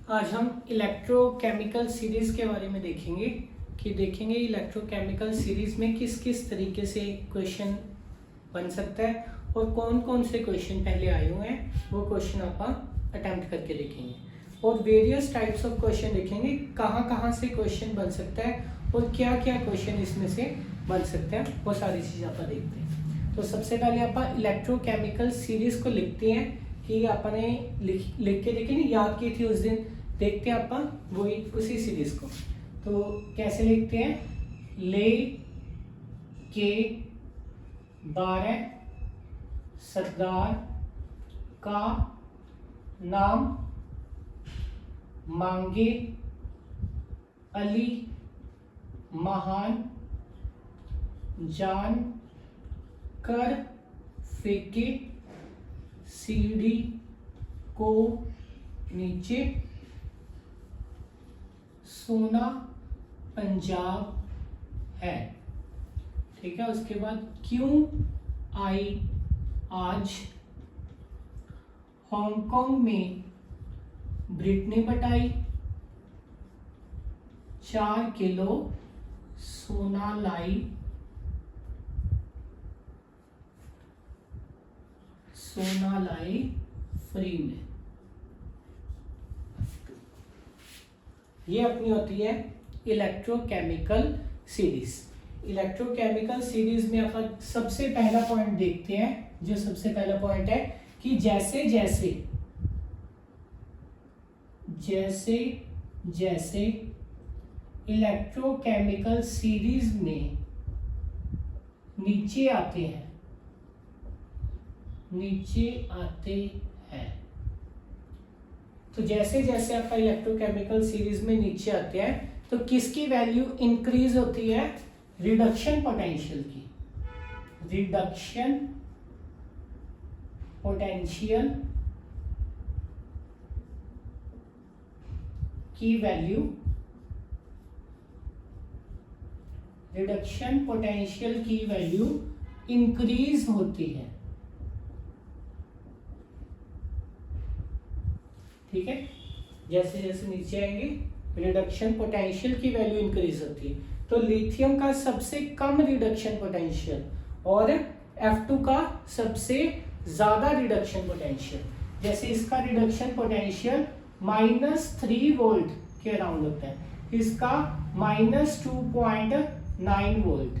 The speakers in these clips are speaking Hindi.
आज हम इलेक्ट्रोकेमिकल सीरीज के बारे में देखेंगे कि इलेक्ट्रोकेमिकल सीरीज में किस किस तरीके से क्वेश्चन बन सकता है और कौन कौन से क्वेश्चन पहले आए हुए हैं वो क्वेश्चन आप अटेम्प्ट करके देखेंगे और वेरियस टाइप्स ऑफ क्वेश्चन देखेंगे कहाँ से क्वेश्चन बन सकता है और क्या क्या क्वेश्चन इसमें से बन सकते हैं वो सारी चीज़ आप देखते हैं। तो सबसे पहले आप इलेक्ट्रोकेमिकल सीरीज को लिखते हैं कि आपने लिख के देखिए नहीं याद की थी उस दिन, देखते हैं आप वही उसी सीरीज को। तो कैसे लिखते हैं, ले के 12 सरदार का नाम मांगे अली महान जान कर फेंके सीढ़ी को नीचे सोना पंजाब है। ठीक है, उसके बाद क्यों आई आज हांगकांग में ब्रिटनी बटाई 4 किलो सोना लाई फ्री में। ये अपनी होती है इलेक्ट्रोकेमिकल सीरीज। इलेक्ट्रोकेमिकल सीरीज में अपन सबसे पहला पॉइंट देखते हैं। जो सबसे पहला पॉइंट है कि जैसे जैसे इलेक्ट्रोकेमिकल सीरीज में नीचे आते हैं तो जैसे जैसे आपका इलेक्ट्रोकेमिकल सीरीज में नीचे आते हैं तो किसकी वैल्यू इंक्रीज होती है, रिडक्शन पोटेंशियल की। रिडक्शन पोटेंशियल की वैल्यू इंक्रीज होती है। ठीक है, जैसे जैसे नीचे आएंगे रिडक्शन पोटेंशियल की वैल्यू इंक्रीज होती है। तो लिथियम का सबसे कम रिडक्शन पोटेंशियल और F2 का सबसे ज्यादा रिडक्शन पोटेंशियल। जैसे इसका रिडक्शन पोटेंशियल -3 वोल्ट के अराउंड होता है, इसका -2.9 वोल्ट,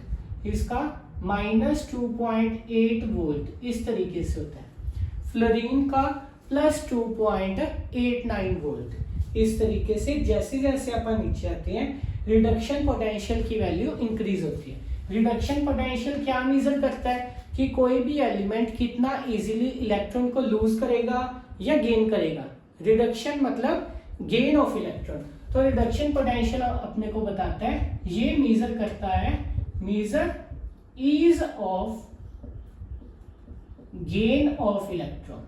इसका -2.8 वोल्ट, इस तरीके से होता है। फ्लोरीन का +2.89 वोल्ट। इस तरीके से जैसे जैसे अपन नीचे आते हैं रिडक्शन पोटेंशियल की वैल्यू इंक्रीज होती है। रिडक्शन पोटेंशियल क्या मेजर करता है कि कोई भी एलिमेंट कितना इजीली इलेक्ट्रॉन को लूज करेगा या गेन करेगा। रिडक्शन मतलब गेन ऑफ इलेक्ट्रॉन। तो रिडक्शन पोटेंशियल अपने को बताता है, ये मेजर करता है, measure ease of gain of electron.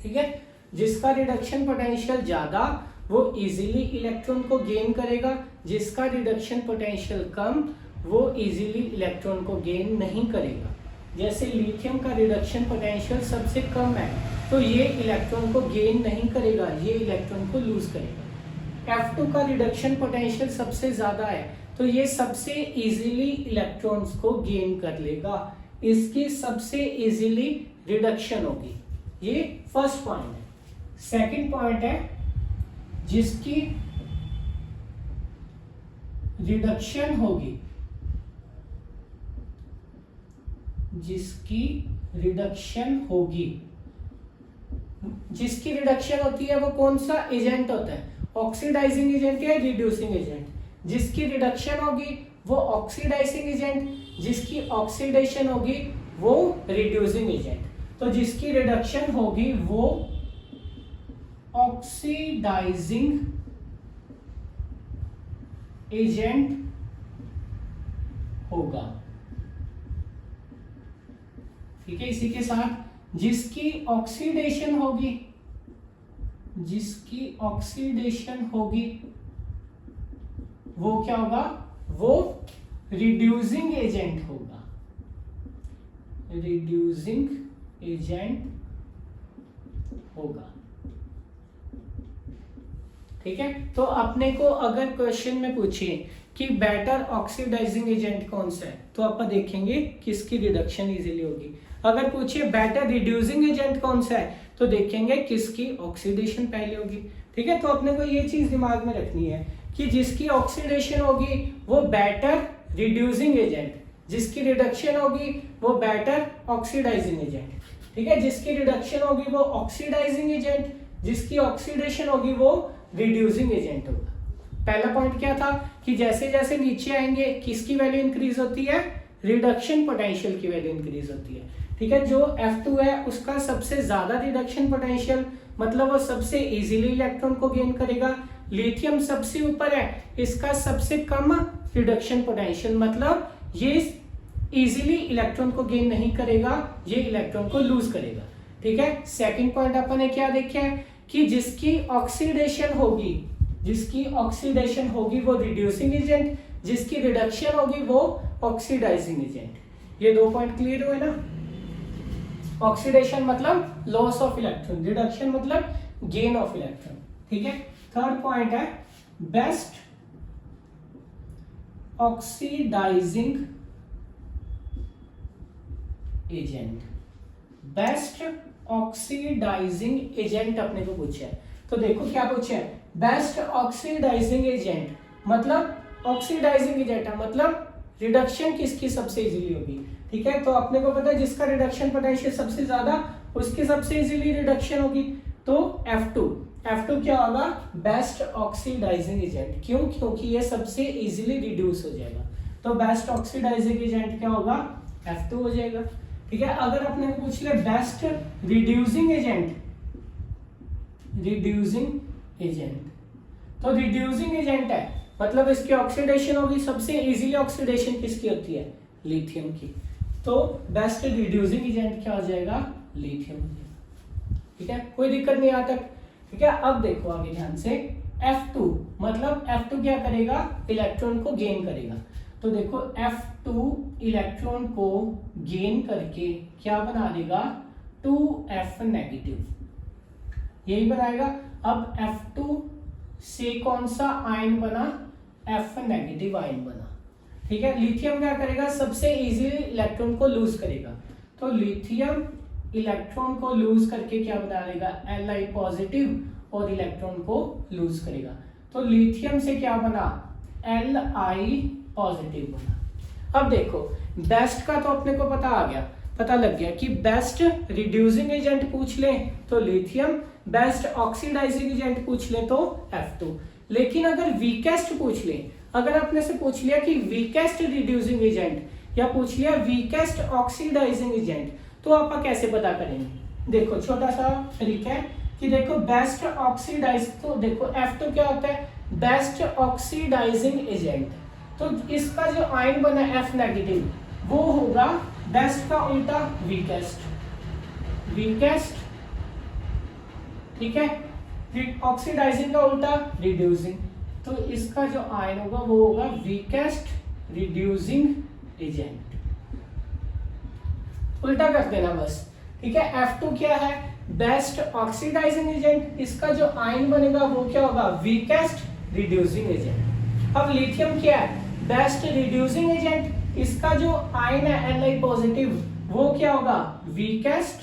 ठीक है, जिसका रिडक्शन पोटेंशियल ज्यादा वो इजीली इलेक्ट्रॉन को गेन करेगा, जिसका रिडक्शन पोटेंशियल कम वो इजीली इलेक्ट्रॉन को गेन नहीं करेगा। जैसे लिथियम का रिडक्शन पोटेंशियल सबसे कम है तो ये इलेक्ट्रॉन को गेन नहीं करेगा, ये इलेक्ट्रॉन को लूज करेगा। F2 का रिडक्शन पोटेंशियल सबसे ज्यादा है तो ये सबसे इजीली इलेक्ट्रॉन्स को गेन कर लेगा, इसकी सबसे इजीली रिडक्शन होगी। ये फर्स्ट पॉइंट है। सेकंड पॉइंट है जिसकी रिडक्शन होगी, जिसकी रिडक्शन होती है वो कौन सा एजेंट होता है, ऑक्सीडाइजिंग एजेंट या रिड्यूसिंग एजेंट। जिसकी रिडक्शन होगी वो ऑक्सीडाइजिंग एजेंट, जिसकी ऑक्सीडेशन होगी वो रिड्यूसिंग एजेंट। तो जिसकी रिडक्शन होगी वो ऑक्सीडाइजिंग एजेंट होगा। ठीक है, इसी के साथ जिसकी ऑक्सीडेशन होगी वो क्या होगा, वो रिड्यूसिंग एजेंट होगा। रिड्यूसिंग एजेंट होगा। ठीक है, तो अपने को अगर क्वेश्चन में पूछिए कि बेटर ऑक्सीडाइजिंग एजेंट कौन सा है, तो आप देखेंगे किसकी रिडक्शन इजीली होगी। अगर पूछिए बेटर रिड्यूसिंग एजेंट कौन सा है, तो देखेंगे किसकी ऑक्सीडेशन पहले होगी। ठीक है, तो अपने को ये चीज दिमाग में रखनी है कि जिसकी ऑक्सीडेशन होगी वो बेटर रिड्यूसिंग एजेंट, जिसकी रिडक्शन होगी वो बेटर ऑक्सीडाइजिंग एजेंट। ठीक है, जिसकी रिडक्शन होगी वो ऑक्सीडाइजिंग एजेंट, जिसकी ऑक्सीडेशन होगी वो रिड्यूसिंग एजेंट होगा। पहला पॉइंट क्या था कि जैसे जैसे नीचे आएंगे किसकी वैल्यू इंक्रीज होती है, रिडक्शन पोटेंशियल की वैल्यू इंक्रीज होती है। ठीक है, जो F2 है उसका सबसे ज्यादा रिडक्शन पोटेंशियल, मतलब वो सबसे इजीली इलेक्ट्रॉन को गेन करेगा। लिथियम सबसे ऊपर है, इसका सबसे कम रिडक्शन पोटेंशियल, मतलब ये इजीली इलेक्ट्रॉन को गेन नहीं करेगा, ये इलेक्ट्रॉन को लूज करेगा। ठीक है, सेकंड पॉइंट अपन ने क्या देखा है कि जिसकी ऑक्सीडेशन होगी वो रिड्यूसिंग एजेंट, जिसकी रिडक्शन होगी वो ऑक्सीडाइजिंग एजेंट। ये दो पॉइंट क्लियर हुए ना। ऑक्सीडेशन मतलब लॉस ऑफ इलेक्ट्रॉन, रिडक्शन मतलब गेन ऑफ इलेक्ट्रॉन। ठीक है, थर्ड पॉइंट है best oxidising agent. Best oxidising agent अपने को पूछा है, तो देखो क्या पूछा है, बेस्ट ऑक्सीडाइजिंग एजेंट मतलब ऑक्सीडाइजिंग एजेंट मतलब रिडक्शन किसकी सबसे इजीली होगी। ठीक है, तो अपने को पता है जिसका रिडक्शन पोटेंशियल सबसे ज्यादा उसकी सबसे इजीली रिडक्शन होगी, तो F2 क्या होगा, बेस्ट ऑक्सीडाइजिंग एजेंट। क्यों, क्योंकि ये सबसे इजीली रिड्यूस हो जाएगा, तो बेस्ट ऑक्सीडाइजिंग एजेंट क्या होगा, F2 हो जाएगा। ठीक है, अगर अपने को पूछ ले बेस्ट रिड्यूसिंग एजेंट, तो रिड्यूसिंग एजेंट है मतलब इसकी ऑक्सीडेशन होगी, सबसे इजीली ऑक्सीडेशन किसकी होती है, लिथियम की, तो बेस्ट रिड्यूसिंग एजेंट क्या हो जाएगा, लिथियम हो जाएगा। ठीक है, कोई दिक्कत नहीं यहाँ तक। ठीक है, अब देखो आगे ध्यान से, F2 मतलब F2 क्या करेगा, इलेक्ट्रॉन को गेन करेगा, तो देखो F2 इलेक्ट्रॉन को गेन करके क्या बना देगा, 2F नेगेटिव, यही बनाएगा। अब F2 से कौन सा आयन बना, F नेगेटिव आयन बना। ठीक है, लिथियम क्या करेगा, सबसे इजीली इलेक्ट्रॉन को लूज करेगा, तो लिथियम इलेक्ट्रॉन को लूज करके क्या बना देगा, Li पॉजिटिव और इलेक्ट्रॉन को लूज करेगा, तो लिथियम से क्या बना, Li पॉजिटिव बना। अब देखो बेस्ट का तो अपने को पता लग गया कि बेस्ट रिड्यूसिंग एजेंट पूछ ले तो लिथियम, बेस्ट ऑक्सीडाइजिंग एजेंट पूछ ले तो F2। लेकिन अगर वीकेस्ट पूछ ले, अगर आपने से पूछ लिया कि वीकेस्ट रिड्यूसिंग एजेंट या पूछ लिया वीकेस्ट ऑक्सीडाइजिंग एजेंट, तो आप कैसे पता करेंगे। देखो छोटा सा तरीका है कि देखो बेस्ट ऑक्सीडाइज, तो देखो F2 क्या होता है, बेस्ट ऑक्सीडाइजिंग एजेंट, तो इसका जो आयन बना F नेगेटिव वो होगा बेस्ट का उल्टा वीकेस्ट। ठीक है, ऑक्सीडाइजिंग का उल्टा रिड्यूसिंग, तो इसका जो आयन होगा वो होगा वीकेस्ट रिड्यूसिंग एजेंट, उल्टा कर देना बस। ठीक है, F2 क्या है, बेस्ट ऑक्सीडाइजिंग एजेंट, इसका जो आयन बनेगा वो क्या होगा, वीकेस्ट रिड्यूसिंग एजेंट। अब लिथियम क्या है, बेस्ट रिड्यूसिंग एजेंट, इसका जो आयन है Li पॉजिटिव वो क्या होगा, वीकेस्ट,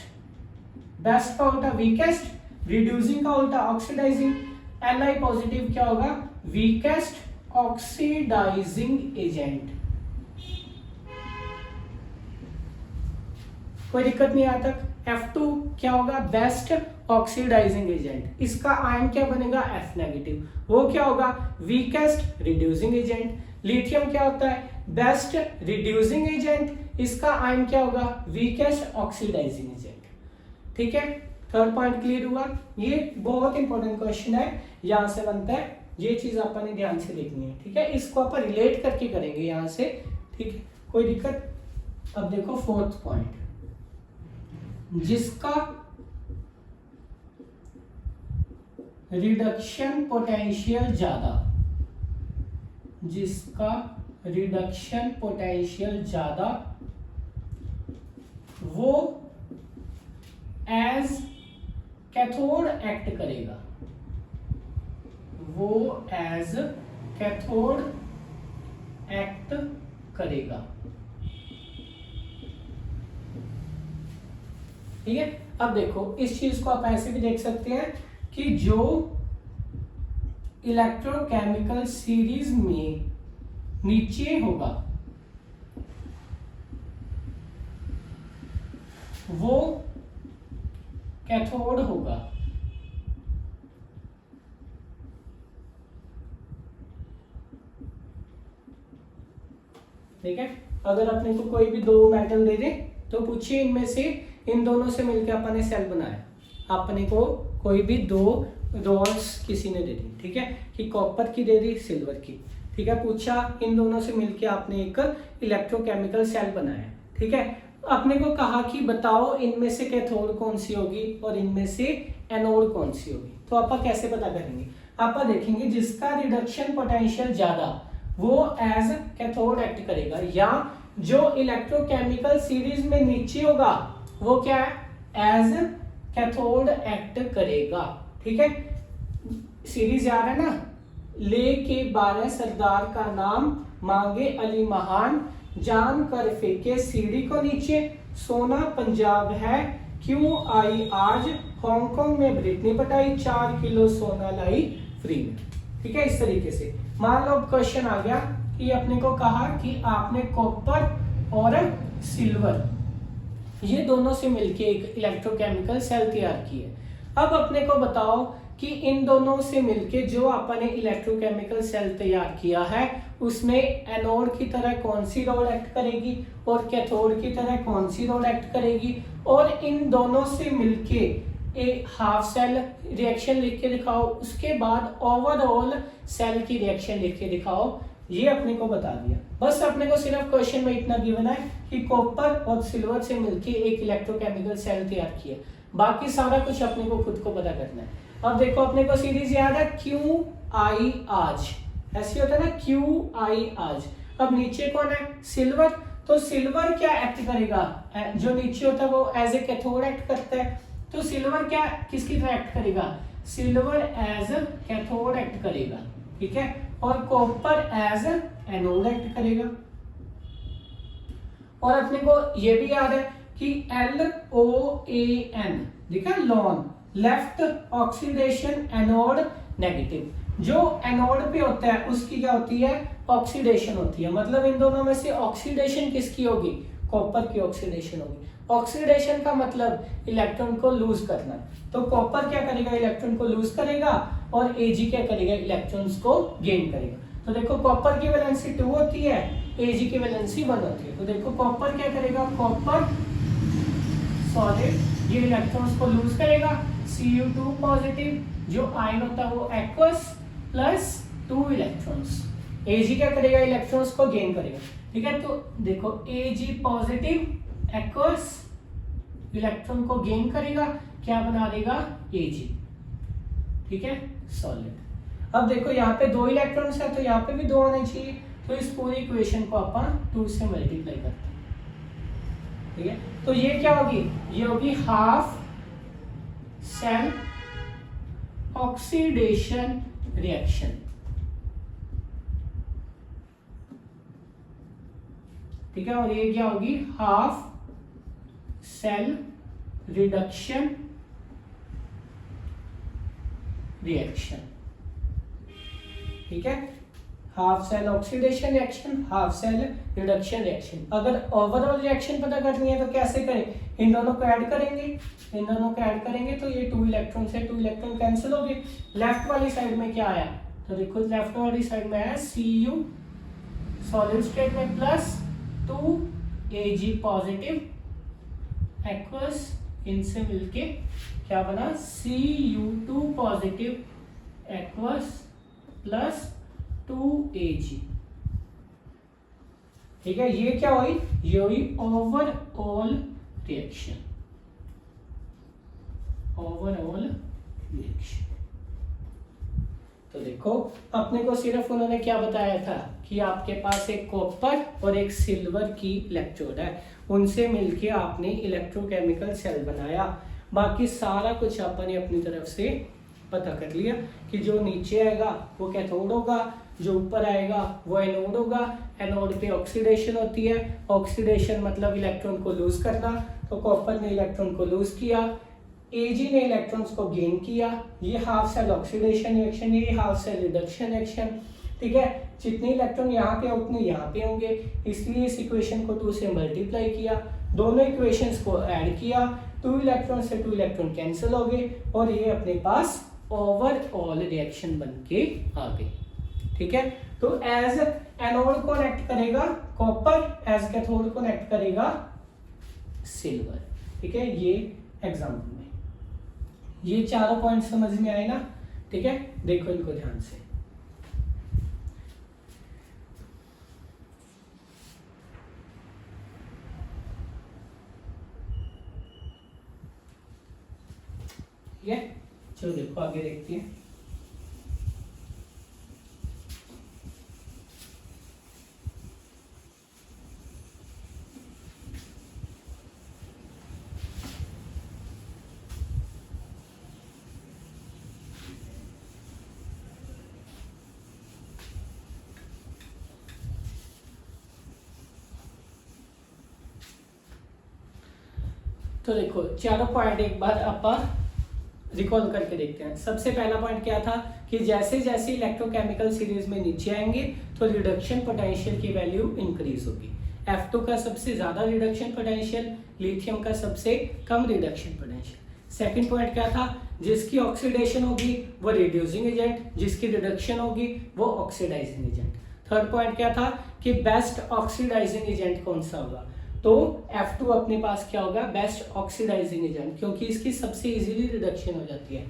बेस्ट का उल्टा वीकेस्ट, रिड्यूसिंग का उल्टा ऑक्सीडाइजिंग, Li पॉजिटिव क्या होगा, वीकेस्ट ऑक्सीडाइजिंग एजेंट। कोई दिक्कत नहीं आता। F2 क्या होगा, बेस्ट ऑक्सीडाइजिंग एजेंट, इसका आयन क्या बनेगा, F नेगेटिव, वो क्या होगा, वीकेस्ट रिड्यूसिंग एजेंट। लिथियम क्या होता है, बेस्ट रिड्यूसिंग एजेंट, इसका आयन क्या होगा, वीकेस्ट ऑक्सीडाइजिंग एजेंट। ठीक है, थर्ड पॉइंट क्लियर हुआ। ये बहुत इंपॉर्टेंट क्वेश्चन है, यहां से बनता है, ये चीज अपन ध्यान से देखनी है। ठीक है, इसको अपन रिलेट करके करेंगे यहां से। ठीक है, कोई दिक्कत। अब देखो फोर्थ पॉइंट, जिसका रिडक्शन पोटेंशियल ज्यादा, जिसका रिडक्शन पोटेंशियल ज्यादा वो एज कैथोड एक्ट करेगा, वो एज कैथोड एक्ट करेगा। ठीक है, अब देखो इस चीज को आप ऐसे भी देख सकते हैं कि जो इलेक्ट्रोकेमिकल सीरीज में नीचे होगा वो कैथोड होगा, ठीक है। अगर अपने को कोई भी दो मेटल दे दे तो पूछिए इनमें से, इन दोनों से मिलकर अपने सेल बनाया, अपने को कोई भी दो रॉड्स किसी ने दे दी, ठीक है, कि कॉपर की दे दी, सिल्वर की, ठीक है, पूछा इन दोनों से मिलकर आपने एक इलेक्ट्रोकेमिकल सेल बनाया, ठीक है। आपने को कहा कि बताओ इनमें से कैथोड कौन सी होगी और इनमें से एनोड कौन सी होगी। तो आप कैसे पता करेंगे, आप देखेंगे जिसका रिडक्शन पोटेंशियल ज्यादा वो एज कैथोड एक्ट करेगा, या जो इलेक्ट्रोकेमिकल सीरीज में नीचे होगा वो क्या है, एज कैथोड एक्ट करेगा, ठीक है। सीरीज याद है ना, ले के 12 सरदार का नाम, मांगे अली महान, जान कर फेंके सीढ़ी को नीचे, सोना पंजाब है क्यों आई आज, हांगकांग में ब्रिटनी पटाई, 4 किलो सोना लाई फ्री में, ठीक है। इस तरीके से मान लो क्वेश्चन आ गया कि अपने को कहा कि आपने कॉपर और सिल्वर ये दोनों से मिलके एक इलेक्ट्रोकेमिकल सेल तैयार की है। अब अपने को बताओ कि इन दोनों से मिलके जो आपने इलेक्ट्रोकेमिकल सेल तैयार किया है उसमें एनोड की तरह कौन सी रोल एक्ट करेगी और कैथोड की तरह कौन सी रोल एक्ट करेगी, और इन दोनों से मिलके एक हाफ सेल रिएक्शन लिख के दिखाओ, उसके बाद ओवरऑल सेल की रिएक्शन लिख के दिखाओ। ये अपने को बता दिया, बस अपने को सिर्फ क्वेश्चन में इतना गिवन है कि कॉपर और सिल्वर से मिलके एक इलेक्ट्रोकेमिकल सेल तैयार किया, बाकी सारा कुछ अपने को खुद को पता करना है। अब देखो अपने को सीरीज याद है क्यू आई आज, ऐसे होता है ना क्यू आई आज। अब नीचे कौन है, सिल्वर, तो सिल्वर क्या एक्ट करेगा, जो नीचे होता है वो एज ए कैथोड एक्ट करता है, तो सिल्वर क्या किसकी तरह एक्ट करेगा, सिल्वर एज कैथोड एक्ट करेगा, ठीक है, और कॉपर एज एनोड एक्ट करेगा। और अपने को ये भी याद है कि LOAN देखा, lawn, left oxidation anode negative, जो एनोड पे होता है उसकी क्या होती है, ऑक्सीडेशन होती है, मतलब इन दोनों में से ऑक्सीडेशन किसकी होगी, कॉपर की ऑक्सीडेशन होगी। ऑक्सीडेशन का मतलब इलेक्ट्रॉन को लूज करना, तो कॉपर क्या करेगा, इलेक्ट्रॉन को लूज करेगा, और Ag क्या करेगा, इलेक्ट्रॉन्स को गेन करेगा। तो देखो कॉपर की वैलेंसी 2 होती है, Ag की वैलेंसी 1 होती है, तो देखो कॉपर क्या करेगा, कॉपर सॉलिड ये इलेक्ट्रॉन्स को लूज करेगा, Cu2 पॉजिटिव, जो आयन होता है वो एक्वस प्लस 2 इलेक्ट्रॉन्स, Ag क्या करेगा, इलेक्ट्रॉन्स को गेन करेगा, ठीक है। तो देखो Ag पॉजिटिव एक्वस इलेक्ट्रॉन को गेन करेगा, क्या बना देगा, Ag, ठीक है, सॉलिड। अब देखो यहाँ पे 2 इलेक्ट्रॉन्स है तो यहाँ पे भी 2 आने चाहिए, तो इस पूरी इक्वेशन को अपन 2 से मल्टीप्लाई करते हैं, ठीक है। तो ये क्या होगी, ये होगी हाफ सेल ऑक्सीडेशन रिएक्शन, ठीक है, और ये क्या होगी, हाफ सेल रिडक्शन रिएक्शन, ठीक है, half cell oxidation reaction, half cell reduction reaction. अगर ओवरऑल रिएक्शन पता करनी है तो कैसे करें, इन दोनों को ऐड करेंगे, इन दोनों को ऐड करेंगे तो ये 2 इलेक्ट्रॉन से 2 इलेक्ट्रॉन कैंसिल हो गए। लेफ्ट वाली साइड में क्या आया, तो देखो लेफ्ट वाली साइड में है Cu सॉलिड स्टेट में प्लस 2 Ag पॉजिटिव एक्वस, इनसे मिलके क्या बना, Cu2 positive aqueous plus 2 Ag, ठीक है। ये क्या हुई, ये हुई ओवरऑल रिएक्शन, ओवरऑल रिएक्शन। तो देखो अपने को सिर्फ उन्होंने क्या बताया था कि आपके पास एक कॉपर और एक सिल्वर की इलेक्ट्रोड है, उनसे मिलके आपने इलेक्ट्रोकेमिकल सेल बनाया, बाकी सारा कुछ आपने अपनी तरफ से पता कर लिया कि जो नीचे आएगा वो कैथोड होगा, जो ऊपर आएगा वो एनोड होगा। एनोड पे ऑक्सीडेशन होती है, ऑक्सीडेशन मतलब इलेक्ट्रॉन को लूज करना, तो कॉपर ने इलेक्ट्रॉन को लूज किया, Ag ने इलेक्ट्रॉन्स को गेन किया। ये हाफ सेल ऑक्सीडेशन रिएक्शन, ये हाफ सेल रिडक्शन रिएक्शन, ठीक है। जितने इलेक्ट्रॉन यहाँ पे उतने यहाँ पे होंगे, इसलिए इस इक्वेशन को 2 से मल्टीप्लाई किया, दोनों इक्वेशंस को ऐड किया, 2 इलेक्ट्रॉन से 2 इलेक्ट्रॉन कैंसिल हो गए और ये अपने पास ओवरऑल रिएक्शन बन के आ गई, ठीक है। तो एज एनोड को एक्ट करेगा कॉपर, एज कैथोड को एक्ट करेगा सिल्वर, ठीक है। ये एग्जाम्पल में ये चारों पॉइंट समझ में आए ना, ठीक है। देखो इनको ध्यान से, ठीक है। चलो देखो आगे देखते हैं। तो देखो चारों पॉइंट एक बार अपन रिकॉल करके देखते हैं। सबसे पहला पॉइंट क्या था कि जैसे जैसे इलेक्ट्रोकेमिकल सीरीज में नीचे आएंगे तो रिडक्शन पोटेंशियल की वैल्यू इंक्रीज होगी। F2 का सबसे ज्यादा रिडक्शन पोटेंशियल, लिथियम का सबसे कम रिडक्शन पोटेंशियल। सेकंड पॉइंट क्या था, जिसकी ऑक्सीडेशन होगी वो रिड्यूसिंग एजेंट, जिसकी रिडक्शन होगी वो ऑक्सीडाइजिंग एजेंट। थर्ड पॉइंट क्या था कि बेस्ट ऑक्सीडाइजिंग एजेंट कौन सा होगा, तो F2 अपने पास क्या होगा, बेस्ट ऑक्सीडाइजिंग एजेंट, क्योंकि इसकी सबसे इजीली रिडक्शन हो जाती है।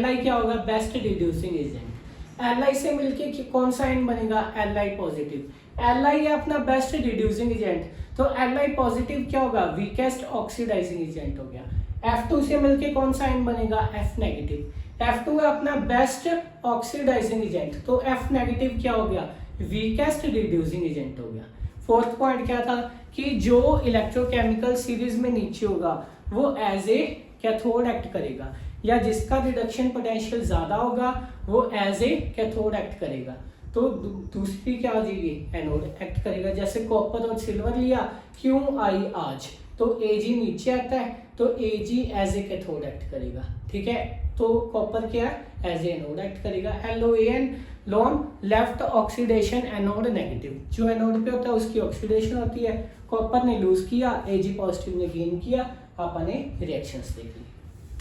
Li क्या होगा, बेस्ट रिड्यूसिंग एजेंट। Li से मिलके कौन सा एंड बनेगा, Li पॉजिटिव। Li है अपना बेस्ट रिड्यूसिंग एजेंट, तो Li पॉजिटिव क्या होगा, वीकेस्ट ऑक्सीडाइजिंग एजेंट हो गया। F2 से मिलके कौन सा एंड बनेगा, F नेगेटिव। F2 है अपना बेस्ट ऑक्सीडाइजिंग एजेंट, तो F नेगेटिव क्या हो गया, वीकेस्ट रिड्यूसिंग एजेंट हो गया। फोर्थ पॉइंट क्या था कि जो इलेक्ट्रोकेमिकल सीरीज में नीचे होगा वो एज ए कैथोड एक्ट करेगा, या जिसका रिडक्शन पोटेंशियल ज्यादा होगा वो एज ए कैथोड एक्ट करेगा। तो दूसरी क्या हो जाएगी, एनोड एक्ट करेगा। जैसे कॉपर और सिल्वर लिया, क्यों आई आज, तो Ag नीचे आता है तो Ag as a cathode act करेगा, ठीक है। तो कॉपर क्या है, एज ए एनोड एक्ट करेगा। LOAN loan left oxidation anode negative, जो एनोड पे होता है उसकी ऑक्सीडेशन होती है। कॉपर ने लूज किया, Ag पॉजिटिव ने गेन किया, आपने रिएक्शंस देख ली,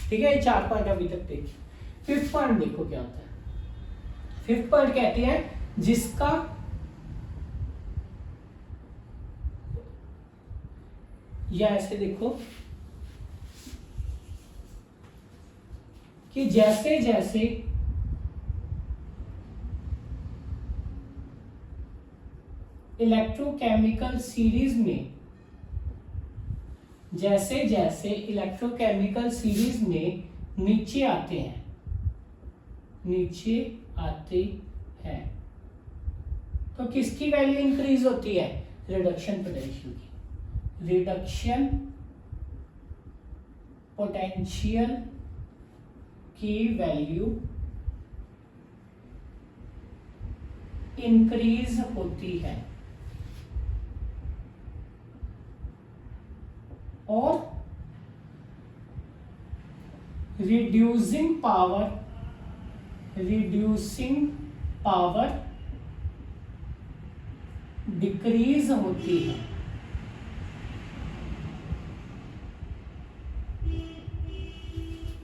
ठीक है। ये 4 पॉइंट अभी तक देखिए। फिफ्थ पॉइंट देखो क्या होता है। फिफ्थ पॉइंट कहते हैं जिसका या ऐसे देखो कि जैसे जैसे इलेक्ट्रोकेमिकल सीरीज में, जैसे जैसे इलेक्ट्रोकेमिकल सीरीज में नीचे आते हैं, नीचे आते हैं, तो किसकी वैल्यू इंक्रीज होती है, रिडक्शन पोटेंशियल की। रिडक्शन पोटेंशियल की वैल्यू इंक्रीज होती है और रिड्यूसिंग पावर डिक्रीज होती है।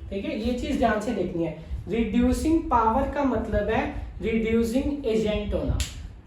ठीक है, ये चीज ध्यान से देखनी है। रिड्यूसिंग पावर का मतलब है रिड्यूसिंग एजेंट होना।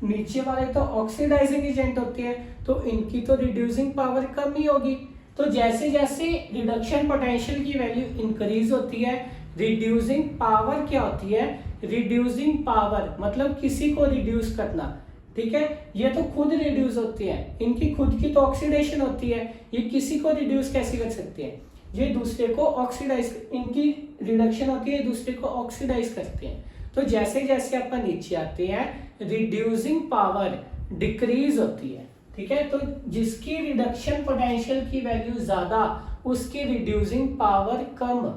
नीचे वाले तो ऑक्सीडाइजिंग एजेंट होते हैं, तो इनकी तो रिड्यूसिंग पावर कम ही होगी। तो जैसे जैसे रिडक्शन पोटेंशियल की वैल्यू इंक्रीज होती है, रिड्यूसिंग पावर क्या होती है, रिड्यूसिंग पावर मतलब किसी को रिड्यूस करना। ठीक है, ये तो खुद रिड्यूस होती है, इनकी खुद की तो ऑक्सीडेशन होती है, ये किसी को रिड्यूस कैसे कर सकते हैं, ये दूसरे को ऑक्सीडाइज, इनकी रिडक्शन होती है, दूसरे को ऑक्सीडाइज करते हैं। तो जैसे जैसे अपन नीचे आते हैं रिड्यूसिंग पावर डिक्रीज होती है। ठीक है, तो जिसकी रिडक्शन पोटेंशियल की वैल्यू ज्यादा उसकी रिड्यूसिंग पावर कम।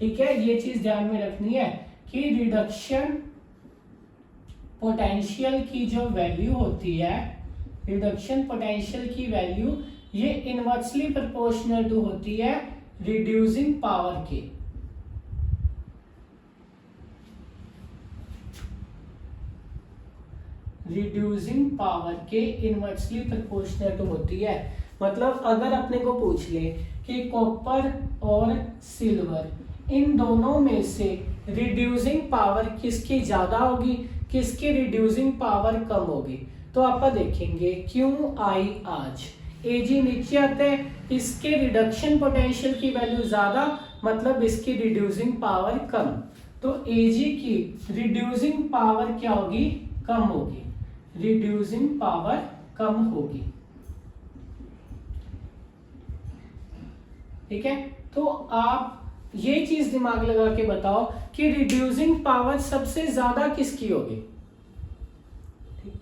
ठीक है, ये चीज ध्यान में रखनी है कि रिडक्शन पोटेंशियल की जो वैल्यू होती है, रिडक्शन पोटेंशियल की वैल्यू ये इनवर्सली प्रोपोर्शनल टू होती है रिड्यूसिंग पावर के। रिड्यूसिंग पावर के इनवर्सली प्रोपोर्शनल टू होती है। मतलब अगर अपने को पूछ ले कि कॉपर और सिल्वर इन दोनों में से रिड्यूसिंग पावर किसकी ज्यादा होगी, किसकी रिड्यूसिंग पावर कम होगी, तो आप देखेंगे क्यू आई आज एजी नीचे आता है, इसके रिडक्शन पोटेंशियल की वैल्यू ज्यादा, मतलब इसकी रिड्यूसिंग पावर कम। तो एजी की रिड्यूसिंग पावर क्या होगी, कम होगी, रिड्यूसिंग पावर कम होगी। ठीक है, तो आप ये चीज दिमाग लगा के बताओ कि रिड्यूसिंग पावर सबसे ज्यादा किसकी होगी,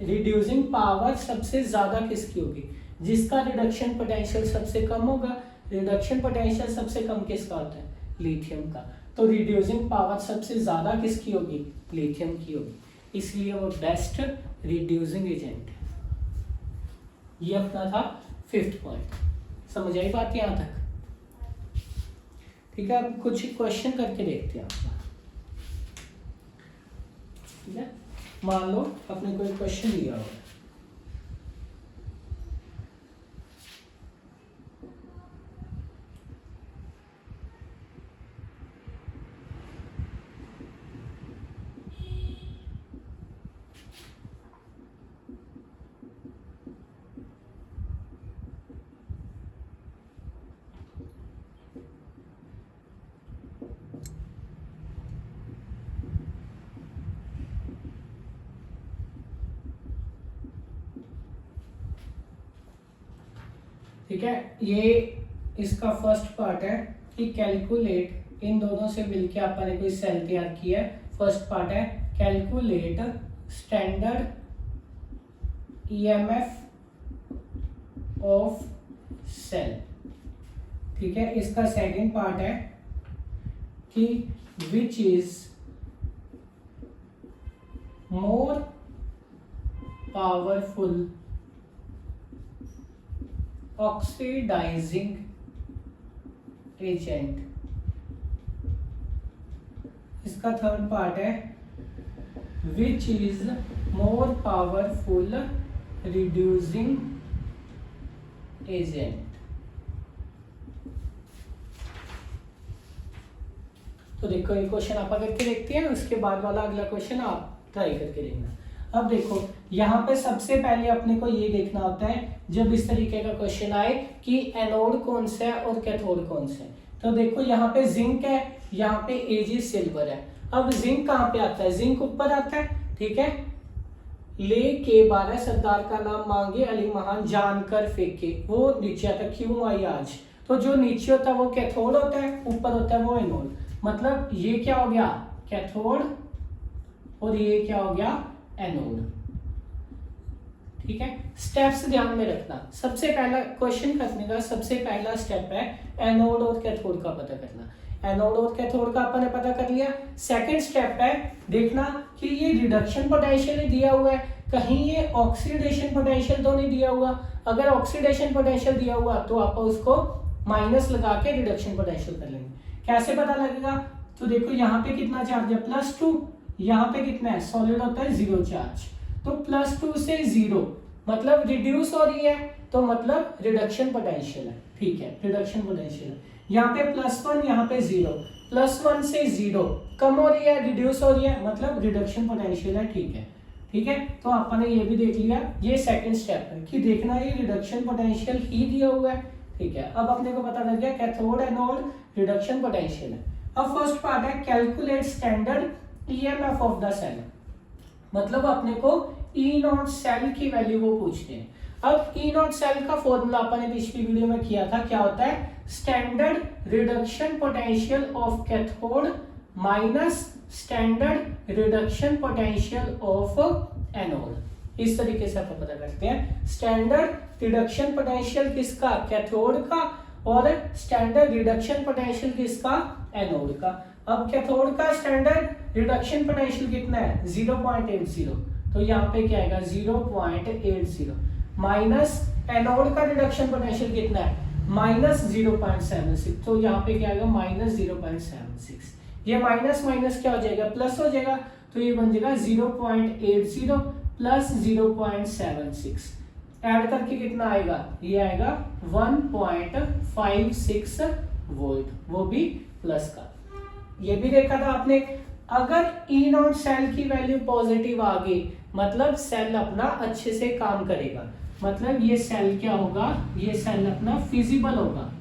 रिड्यूसिंग पावर सबसे ज्यादा किसकी होगी, जिसका रिडक्शन पोटेंशियल सबसे कम होगा। रिडक्शन पोटेंशियल सबसे कम किसका होता है, लिथियम का। तो रिड्यूसिंग पावर सबसे ज्यादा किसकी होगी, लिथियम की होगी, इसलिए वो बेस्ट रिड्यूसिंग एजेंट है। ये अपना था 5th पॉइंट। समझ आई बात यहां तक? ठीक है, अब कुछ क्वेश्चन करके देखते हैं। ठीक है, मान लो अपने को एक क्वेश्चन दिया हुआ है, ठीक है, ये इसका फर्स्ट पार्ट है कि कैलकुलेट, इन दोनों से मिलके आपने कोई सेल तैयार किया है। फर्स्ट पार्ट है calculate standard EMF of cell. ठीक है, इसका सेकंड पार्ट है कि which is more powerful oxidising agent. इसका थर्ड पार्ट है which is more powerful reducing agent. तो देखो ये क्वेश्चन आप करके देखते हैं, उसके बाद वाला अगला क्वेश्चन आप ट्राई करके देखना। अब देखो यहाँ पे सबसे पहले अपने को ये देखना होता है जब इस तरीके का क्वेश्चन आए कि एनोड कौन सा है और कैथोड कौन सा है। तो देखो यहाँ पे जिंक है, यहाँ पे एजी सिल्वर है। अब जिंक कहाँ पे आता है, जिंक ऊपर आता है। ठीक है, ले के 12 सरदार का नाम मांगे अली महान जानकर फेंके, वो नीचे आता है, क्यों आई आज। तो जो नीचे होता है वो कैथोड होता है, ऊपर होता है वो एनोड। मतलब ये क्या हो गया कैथोड और ये क्या हो गया एनोड। ठीक है, स्टेप्स ध्यान में रखना। सबसे पहला क्वेश्चन करने का सबसे पहला स्टेप है एनोड और कैथोड का पता करना। एनोड और कैथोड का आपने पता कर लिया। सेकंड स्टेप है देखना कि ये रिडक्शन पोटेंशियल ही दिया हुआ है, कहीं ये ऑक्सीडेशन पोटेंशियल तो नहीं दिया हुआ। अगर ऑक्सीडेशन पोटेंशियल दिया हुआ तो आप उसको माइनस लगा के रिडक्शन पोटेंशियल कर लेंगे। कैसे पता लगेगा, तो देखो यहाँ पे कितना चार्ज है +2, यहाँ पे कितना है सॉलिड होता है 0 चार्ज। तो +2 से 0 मतलब रिड्यूस हो रही है, तो मतलब रिडक्शन पोटेंशियल है। ठीक है, रिडक्शन पोटेंशियल है। यहाँ पे +1 यहाँ पे 0, +1 से 0 कम हो रही है, रिड्यूस हो रही है, मतलब रिडक्शन पोटेंशियल है। ठीक है, ठीक है, तो आपने ये भी देख लिया। ये सेकंड स्टेप है कि देखना ये रिडक्शन पोटेंशियल ही दिया हुआ है। ठीक है, अब अपने को पता लग गया कैथोड एनोड रिडक्शन पोटेंशियल है। अब फर्स्ट पार्ट है calculate standard EMF of the cell. मतलब अपने को ई नॉट सेल की वैल्यू वो पूछते हैं। अब ई नॉट सेल का फॉर्मूला अपने पिछली वीडियो में किया था, क्या होता है standard reduction potential of cathode minus standard reduction potential of anode. इस तरीके से आप पता करते हैं स्टैंडर्ड रिडक्शन पोटेंशियल किसका कैथोड का और स्टैंडर्ड रिडक्शन पोटेंशियल किसका, एनोड का। अब कैथोड का स्टैंडर्ड रिडक्शन पोटेंशियल कितना है, 0.80, तो यहाँ पे क्या आएगा 0.80 माइनस एनोड का रिडक्शन पोटेंशियल कितना है -0.76, तो यहाँ पे क्या आएगा -0.76। ये माइनस माइनस क्या हो जाएगा, प्लस हो जाएगा, तो ये बन जाएगा 0.80 प्लस 0.76, ऐड करके कितना आएगा, ये आएगा 1.56 वोल्ट, वो भी प्लस का। ये भी देखा था आपने, अगर ई नॉट सेल की वैल्यू पॉजिटिव आ गई मतलब सेल अपना अच्छे से काम करेगा, मतलब ये सेल क्या होगा, ये सेल अपना फिजिबल होगा।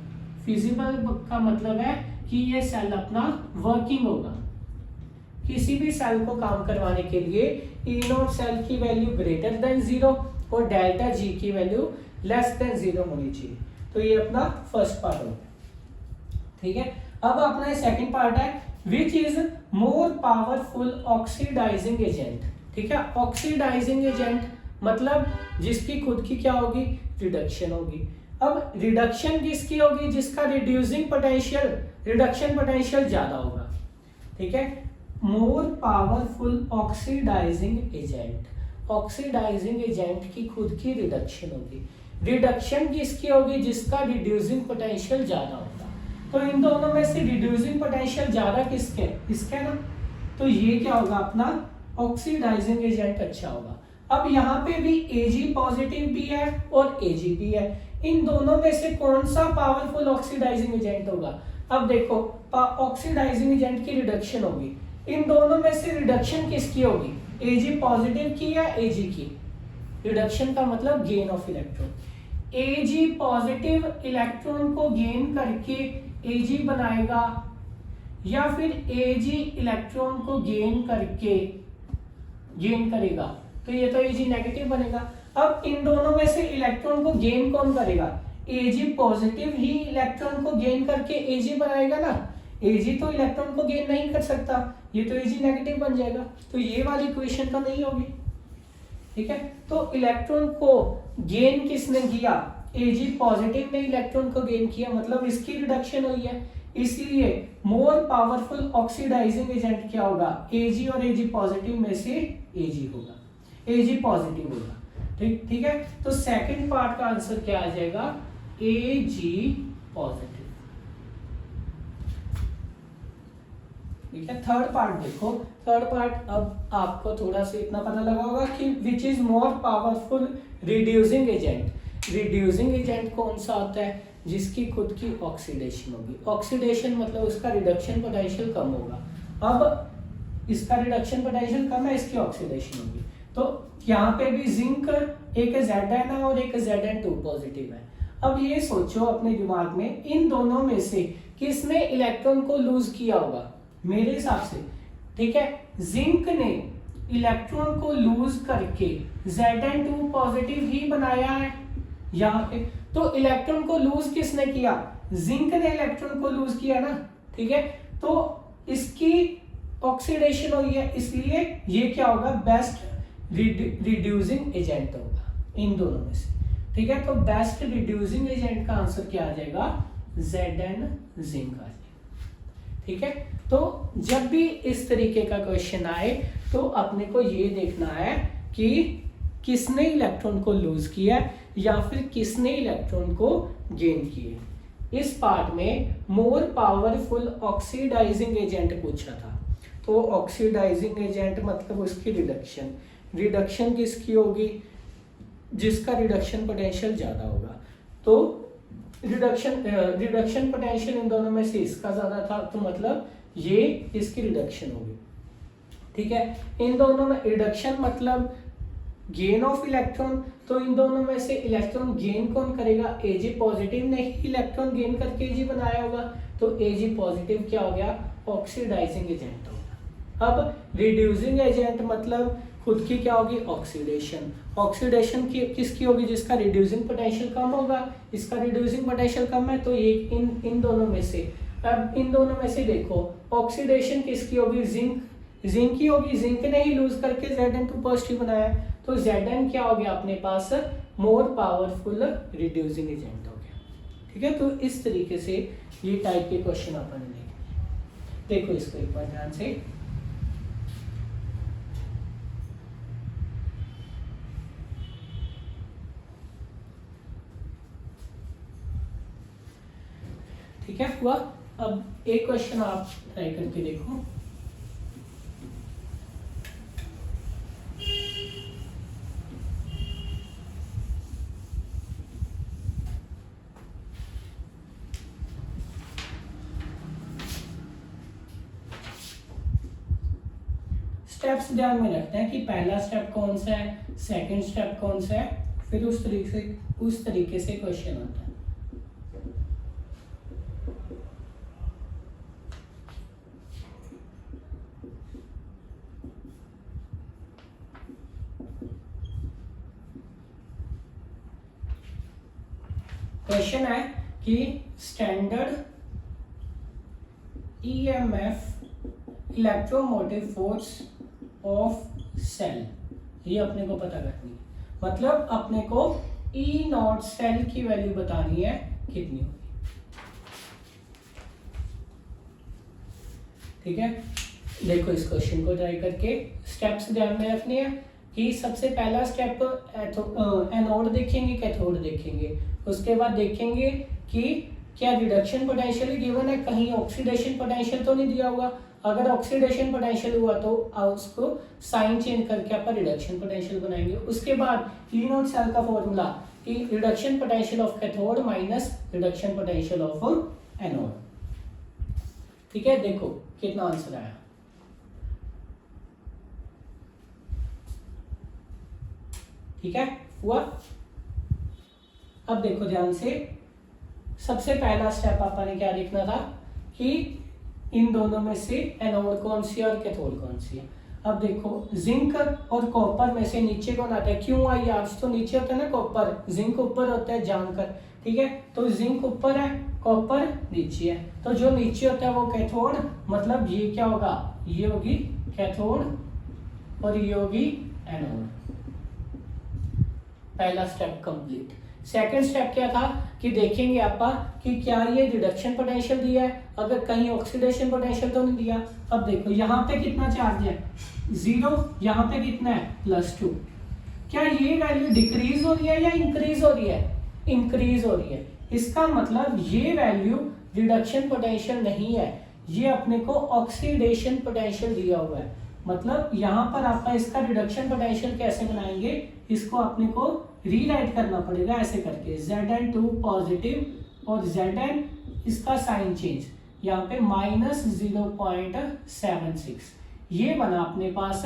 फिजिबल का मतलब है कि ये सेल अपना वर्किंग होगा। किसी भी सेल को काम करवाने के लिए ई नॉट सेल की वैल्यू ग्रेटर देन 0 और डेल्टा जी की वैल्यू लेस देन 0 होनी चाहिए। तो ये अपना फर्स्ट पार्ट हो गया, ठीक है। अब अपना सेकंड पार्ट है which is more powerful oxidising agent, ठीक है। ऑक्सीडाइजिंग एजेंट मतलब जिसकी खुद की क्या होगी, रिडक्शन होगी। अब रिडक्शन किसकी होगी, जिसका रिड्यूसिंग पोटेंशियल, रिडक्शन पोटेंशियल ज्यादा होगा, ठीक है। More powerful oxidising agent, oxidising agent की खुद की रिडक्शन होगी। रिडक्शन किसकी होगी, जिसका रिड्यूसिंग पोटेंशियल ज्यादा होगा। तो इन दोनों में से रिड्यूसिंग पोटेंशियल ज्यादा किसके, इसके ना, तो ये क्या होगा अपना ऑक्सीडाइजिंग एजेंट अच्छा होगा। अब यहाँ पे भी Ag पॉजिटिव भी है और Ag भी है, इन दोनों में से कौन सा पावरफुल ऑक्सीडाइजिंग एजेंट होगा। अब देखो ऑक्सीडाइजिंग एजेंट की रिडक्शन होगी, इन दोनों में से रिडक्शन किसकी होगी, Ag पॉजिटिव की या Ag की। रिडक्शन का मतलब gain of electron, Ag positive electron को गेन करके Ag बनाएगा या फिर Ag इलेक्ट्रॉन को गेन करके गेन करेगा, तो ये तो Ag नेगेटिव बनेगा। अब इन दोनों में से इलेक्ट्रॉन को गेन कौन करेगा, Ag पॉजिटिव ही इलेक्ट्रॉन को गेन करके Ag बनाएगा ना। Ag तो इलेक्ट्रॉन को गेन नहीं कर सकता, ये तो Ag नेगेटिव बन जाएगा, तो ये वाली इक्वेशन तो नहीं होगी, ठीक है। तो इलेक्ट्रॉन को गेन किसने किया, Ag पॉजिटिव ने इलेक्ट्रॉन को गेन किया, मतलब इसकी रिडक्शन हुई है। इसलिए मोर पावरफुल ऑक्सीडाइजिंग एजेंट क्या होगा, Ag और Ag पॉजिटिव में से Ag होगा, Ag पॉजिटिव होगा, ठीक है। तो सेकंड पार्ट का आंसर क्या आ जाएगा, Ag पॉजिटिव, ठीक है। थर्ड पार्ट देखो, थर्ड पार्ट अब आपको थोड़ा सा इतना पता लगा होगा कि which is more powerful reducing agent. Reducing agent कौन सा होता है, जिसकी खुद की ऑक्सीडेशन होगी। ऑक्सीडेशन मतलब उसका रिडक्शन पोटेंशियल कम होगा। अब इसका रिडक्शन पोटेंशियल कम है, इसकी ऑक्सीडेशन होगी। तो यहाँ पे भी जिंक एक Zn है और एक Zn2 पॉजिटिव है। अब ये सोचो अपने दिमाग में, इन दोनों में से किसने इलेक्ट्रॉन को लूज किया होगा, मेरे हिसाब से, ठीक है, जिंक ने इलेक्ट्रॉन को लूज करके Zn2 पॉजिटिव ही बनाया है यहाँ पे। तो इलेक्ट्रॉन को लूज किसने किया, जिंक ने इलेक्ट्रॉन को लूज किया ना, ठीक है। तो इसकी ऑक्सीडेशन हुई है, इसलिए ये क्या होगा, बेस्ट रिड्यूसिंग एजेंट होगा इन दोनों में से, ठीक है। तो बेस्ट रिड्यूसिंग एजेंट का आंसर क्या आ जाएगा, Zn जिंक आ जाएगा, ठीक है। तो जब भी इस तरीके का क्वेश्चन आए तो अपने को ये देखना है कि किसने इलेक्ट्रॉन को लूज किया या फिर किसने इलेक्ट्रॉन को गेन किए। इस पार्ट में मोर पावरफुल ऑक्सीडाइजिंग एजेंट पूछा था, तो ऑक्सीडाइजिंग एजेंट मतलब उसकी रिडक्शन, रिडक्शन किसकी होगी, जिसका रिडक्शन पोटेंशियल ज्यादा होगा। तो रिडक्शन पोटेंशियल इन दोनों में से इसका ज्यादा था, तो मतलब ये इसकी रिडक्शन होगी, ठीक है। इन दोनों में रिडक्शन मतलब गेन ऑफ इलेक्ट्रॉन, तो इन दोनों में से इलेक्ट्रॉन गेन कौन करेगा, Ag पॉजिटिव ने ही इलेक्ट्रॉन गेन करके Ag बनाया होगा, तो Ag पॉजिटिव क्या हो गया, ऑक्सीडाइजिंग एजेंट होगा। अब रिड्यूसिंग एजेंट मतलब खुद की क्या होगी, ऑक्सीडेशन। ऑक्सीडेशन की किसकी होगी, जिसका रिड्यूसिंग पोटेंशियल कम होगा, इसका रिड्यूसिंग पोटेंशियल कम है, तो ये इन दोनों में से, अब इन दोनों में से देखो ऑक्सीडेशन किसकी होगी, जिंक की होगी, जिंक ने ही लूज करके Zn2 पॉजिटिव बनाया, तो Zn क्या हो गया अपने पास, मोर पावरफुल रिड्यूसिंग एजेंट हो गया, ठीक है, तो इस तरीके से ये टाइप के क्वेश्चन अपन लेंगे। देखो इसको एक बार ध्यान से, ठीक है हुआ। अब एक क्वेश्चन आप ट्राई करके देखो। स्टेप्स ध्यान में रखते हैं कि पहला स्टेप कौन सा है, सेकंड स्टेप कौन सा है, फिर उस तरीके से क्वेश्चन आता है। क्वेश्चन है कि standard EMF electromotive force of cell, ये अपने को पता करनी है। मतलब अपने को ई नॉट सेल की वैल्यू बतानी है कितनी होगी। ठीक है, देखो इस क्वेश्चन को ट्राई करके स्टेप्स ध्यान में रखनी है कि सबसे पहला स्टेप एनोड देखेंगे, कैथोड देखेंगे, उसके बाद देखेंगे कि क्या रिडक्शन पोटेंशियल गिवन है, कहीं ऑक्सीडेशन पोटेंशियल तो नहीं दिया हुआ। अगर ऑक्सीडेशन पोटेंशियल हुआ तो उसको साइन चेंज करके अपन रिडक्शन पोटेंशियल बनाएंगे। उसके बाद ई नॉट सेल का फॉर्मूला कि reduction potential of cathode minus reduction potential of anode. ठीक है, देखो कितना आंसर आया। ठीक है हुआ। अब देखो ध्यान से, सबसे पहला स्टेप आपने क्या देखना था कि इन दोनों में से एनोड कौन सी है और कैथोड कौन सी है। अब देखो जिंक और कॉपर में से नीचे कौन आता है, क्यों आई आर्स तो नीचे होता है ना कॉपर, जिंक ऊपर होता है जानकर। ठीक है, तो जिंक ऊपर है, कॉपर नीचे है, तो जो नीचे होता है वो कैथोड, मतलब ये क्या होगा, ये होगी कैथोड और ये होगी एनोड। पहला स्टेप कंप्लीट। सेकंड स्टेप क्या था कि देखेंगे आपका कि क्या ये रिडक्शन पोटेंशियल दिया है, अगर कहीं ऑक्सीडेशन पोटेंशियल तो नहीं दिया। अब देखो यहाँ पे कितना चार्ज है 0, यहाँ पे कितना है +2। क्या ये वैल्यू डिक्रीज हो रही है या इंक्रीज हो रही है, इंक्रीज हो रही है। इसका मतलब ये वैल्यू रिडक्शन पोटेंशियल नहीं है, ये अपने को ऑक्सीडेशन पोटेंशियल दिया हुआ है। मतलब यहाँ पर आपका इसका रिडक्शन पोटेंशियल कैसे बनाएंगे, इसको अपने को रीराइट करना पड़ेगा ऐसे करके, Zn2 पॉजिटिव और Zn इसका साइन चेंज यहाँ पे -0.76, ये बना अपने पास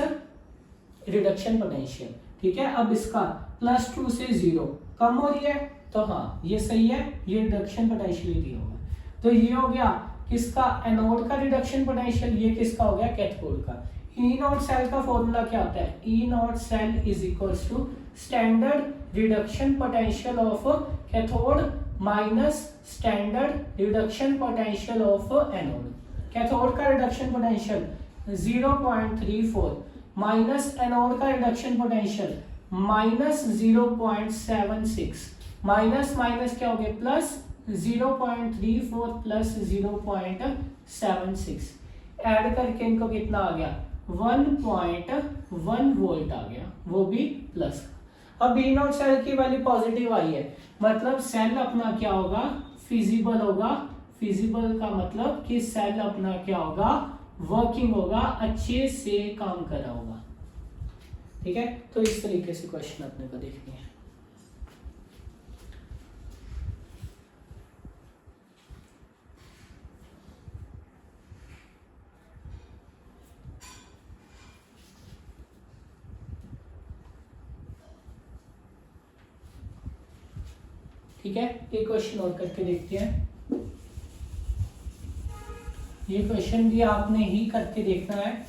रिडक्शन पोटेंशियल। ठीक है, अब इसका +2 से 0 कम हो रही है, तो हाँ ये सही है, ये रिडक्शन पोटेंशियल दिया हुआ है। तो ये हो गया किसका, एनोड का रिडक्शन पोटेंशियल, ये किसका हो गया, कैथोड का। ई नॉट सेल का फॉर्मूला क्या होता है, E not cell is equals to standard reduction potential of cathode minus standard reduction potential of anode. Cathode का रिडक्शन पोटेंशियल 0.34 माइनस एनोड का रिडक्शन पोटेंशियल -0.76, माइनस माइनस क्या हो गया प्लस, 0.34 प्लस 0.76, ऐड करके इनको कितना आ गया 1.1 वोल्ट आ गया, वो भी प्लस। अब ई नॉट सेल की वैल्यू पॉजिटिव आई है, मतलब सेल अपना क्या होगा, फिजिबल होगा। फिजिबल का मतलब कि सेल अपना क्या होगा, वर्किंग होगा, अच्छे से काम कर रहा होगा। ठीक है, तो इस तरीके से क्वेश्चन अपने को देखनी है। ठीक है, एक क्वेश्चन और करके देखते हैं। ये क्वेश्चन भी आपने ही करके देखना है।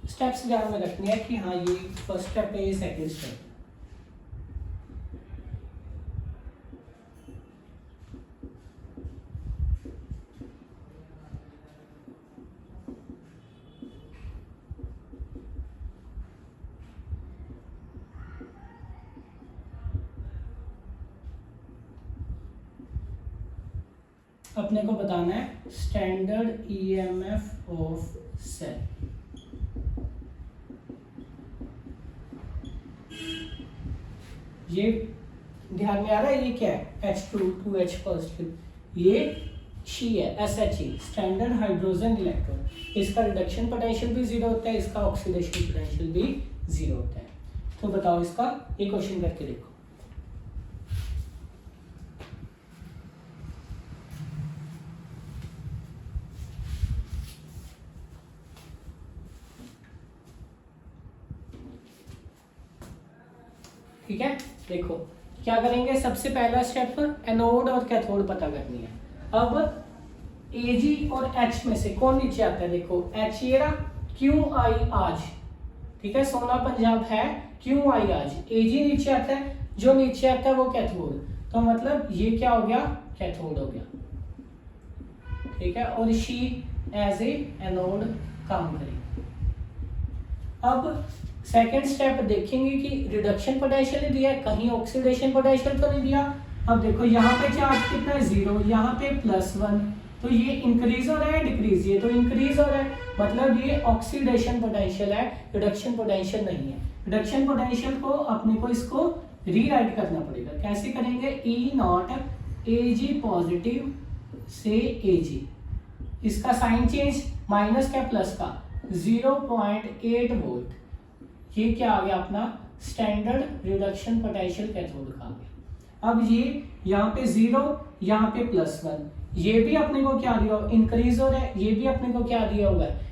स्टेप्स ध्यान में रखने हैं कि हाँ ये फर्स्ट स्टेप है, ये सेकंड स्टेप है। अपने को बताना है स्टैंडर्ड ईएमएफ ऑफ सेल। ये ध्यान में आ रहा है, ये क्या है H2 2H पॉजिटिव, ये शी है SHE स्टैंडर्ड हाइड्रोजन इलेक्ट्रॉन। इसका रिडक्शन पोटेंशियल भी जीरो होता है, इसका ऑक्सीडेशन पोटेंशियल भी जीरो होता है। तो बताओ इसका ये क्वेश्चन करके देखो। ठीक है, देखो क्या करेंगे, सबसे पहला स्टेप एनोड और कैथोड पता करनी है। अब Ag और H में से कौन नीचे आता है, देखो H ये रहा, QI आज, ठीक है, सोना पंजाब है, QI आज, Ag नीचे आता है, जो नीचे आता है वो कैथोड, तो मतलब ये क्या हो गया, कैथोड हो गया, ठीक है, और शी एज ए एनोड काम करेगी। अब सेकेंड स्टेप देखेंगे कि रिडक्शन पोटेंशियल दिया है, कहीं ऑक्सीडेशन पोटेंशियल तो नहीं दिया। अब देखो यहाँ पे चार्ज कितना है, 0, यहाँ पे +1, तो ये इंक्रीज हो रहा है डिक्रीज, ये तो इंक्रीज हो रहा है, मतलब ये ऑक्सीडेशन पोटेंशियल है, रिडक्शन पोटेंशियल नहीं है। रिडक्शन पोटेंशियल को अपने को इसको रीराइट करना पड़ेगा, कैसे करेंगे, E0 Ag पॉजिटिव से Ag, इसका साइन चेंज माइनस क्या प्लस का, 0.8 वोल्ट, ये क्या आ गया अपना स्टैंडर्ड रिडक्शन पोटेंशियल कैथोड का आ गया। अब ये यहाँ पे 0, यहाँ पे +1, ये भी अपने को क्या दिया, इंक्रीज हो रहा है, ये भी अपने को क्या दिया हुआ है,